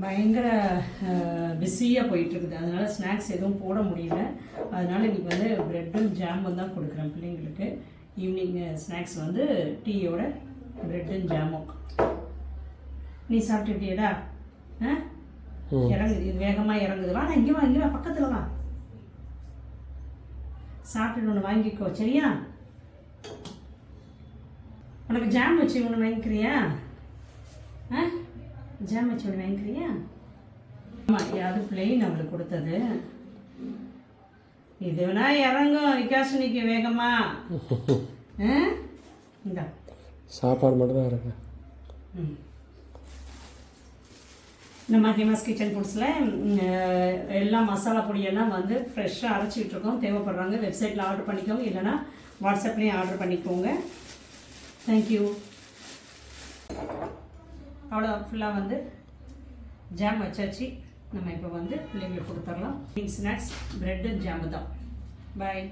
பயங்கர பிஸியாக போயிட்டுருக்குது. அதனால் ஸ்நாக்ஸ் எதுவும் போட முடியல. அதனால் இன்றைக்கி வந்து ப்ரெட்டும் ஜாமும் தான் கொடுக்குறேன் பிள்ளைங்களுக்கு. ஈவினிங் ஸ்நாக்ஸ் வந்து டீயோட ப்ரெட்டும் ஜாமும். நீ சாப்பிட்டுட்டியடா? இறங்குது, இது வேகமாக இறங்குது. வா, இங்கே வா, இங்கே வா, பக்கத்தில் வா. சாப்பிட்டுட்டு ஒன்று வாங்கிக்கோ, சரியா? உனக்கு ஜாம் வச்சு ஒன்று வாங்கிக்கிறியா? ஜாம் வச்சு ஒன்று வாங்கிக்கிறியா? ஆமாம், அது பிளெயின் அவளுக்கு கொடுத்தது. இது வேணா இறங்கும் விகாஷனிக்கு வேகமா. இந்த சாப்பாடு மட்டும் தான் இருக்கு. நம்ம ஹேமாஸ் கிச்சன் ஃபுட்ஸில் எல்லா மசாலா பொடியெல்லாம் வந்து ஃப்ரெஷ்ஷாக அரைச்சிக்கிட்டு இருக்கோம். தேவைப்படுறாங்க வெப்சைட்டில் ஆர்டர் பண்ணிக்கோங்க, இல்லைனா வாட்ஸ்அப்லேயும் ஆர்டர் பண்ணிக்கோங்க. தேங்க்யூ. அவ்வளோ ஃபுல்லாக வந்து ஜாம் வச்சாச்சு. நம்ம இப்போ வந்து பிள்ளைங்களுக்கு கொடுத்துடலாம். ஸ்நாக்ஸ் ப்ரெட்டு ஜாமு தான். பாய்.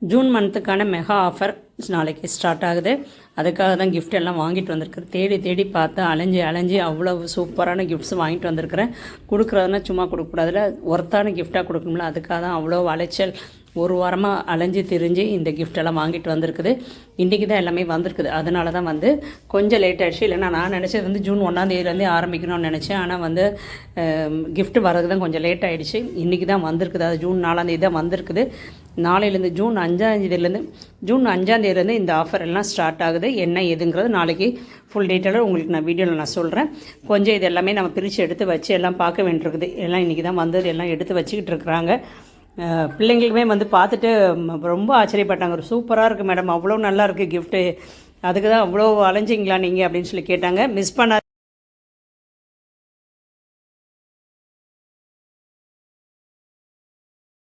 ஜூன் மந்த்துக்கான மெகா ஆஃபர் நாளைக்கு ஸ்டார்ட் ஆகுது. அதுக்காக தான் கிஃப்ட் எல்லாம் வாங்கிட்டு வந்திருக்கிறேன். தேடி தேடி பார்த்து அலைஞ்சி அவ்வளோ சூப்பரான கிஃப்ட்ஸ் வாங்கிட்டு வந்திருக்கிறேன். கொடுக்குறதுனா சும்மா கொடுக்கக்கூடாதுல, ஒர்த்தான கிஃப்டாக கொடுக்கணும்ல, அதுக்காக தான் அவ்வளோ அலைச்சல். ஒரு வாரமாக அலைஞ்சி திரிஞ்சு இந்த கிஃப்டெல்லாம் வாங்கிட்டு வந்திருக்குது. இன்றைக்கி தான் எல்லாமே வந்திருக்குது. அதனால தான் வந்து கொஞ்சம் லேட் ஆகிடுச்சு. இல்லைனா நான் நினச்சது வந்து ஜூன் 1ஆம் ஆரம்பிக்கணும்னு நினச்சேன். ஆனால் வந்து கிஃப்ட் வரது தான் கொஞ்சம் லேட் ஆகிடுச்சு. இன்றைக்கி தான் வந்திருக்குது. அது ஜூன் 4ஆம் தான் வந்திருக்குது. நாளையிலேருந்து ஜூன் 5ஆம் இந்த ஆஃபர் எல்லாம் ஸ்டார்ட் ஆகுது. என்ன ஏதுங்கிறது நாளைக்கு ஃபுல் டீட்டெயிலாக உங்களுக்கு நான் வீடியோவில் நான் சொல்கிறேன். கொஞ்சம் இது எல்லாமே நம்ம பிரித்து எடுத்து வச்சு எல்லாம் பார்க்க வேண்டியிருக்குது. எல்லாம் இன்றைக்கி தான் வந்தது, எல்லாம் எடுத்து வச்சுக்கிட்டு இருக்கிறாங்க. பிள்ளைங்களுக்குமே வந்து பார்த்துட்டு ரொம்ப ஆச்சரியப்பட்டாங்க. சூப்பராக இருக்குது மேடம், அவ்வளோ நல்லா இருக்குது கிஃப்ட்டு, அதுக்கு தான் அவ்வளோ அலைஞ்சிங்களா நீங்கள் அப்படின்னு சொல்லி கேட்டாங்க. மிஸ் பண்ண